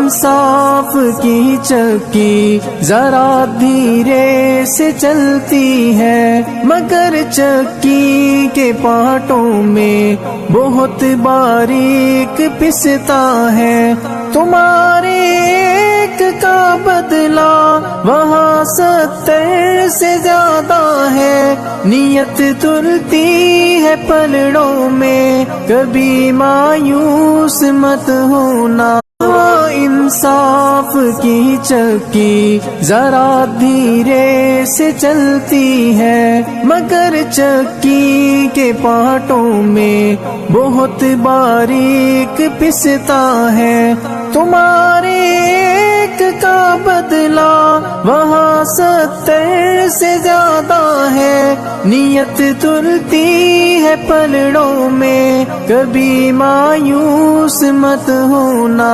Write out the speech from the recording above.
انصاف کی چکی ذرا دھیرے سے چلتی ہے، مگر چکی کے پارٹوں میں بہت باریک پستا ہے۔ تمہارے ایک کا بدلہ وہاں 70 سے زیادہ ہے، نیت تلتی ہے پلڑوں میں، کبھی مایوس مت ہونا۔ انصاف کی چکی ذرا دھیرے سے چلتی ہے، مگر چکی کے پارٹوں میں بہت باریک پستا ہے۔ تمہارے ایک کا بدلہ وہاں 70 سے زیادہ ہے، نیت تلتی ہے پلڑوں میں، کبھی مایوس مت ہونا۔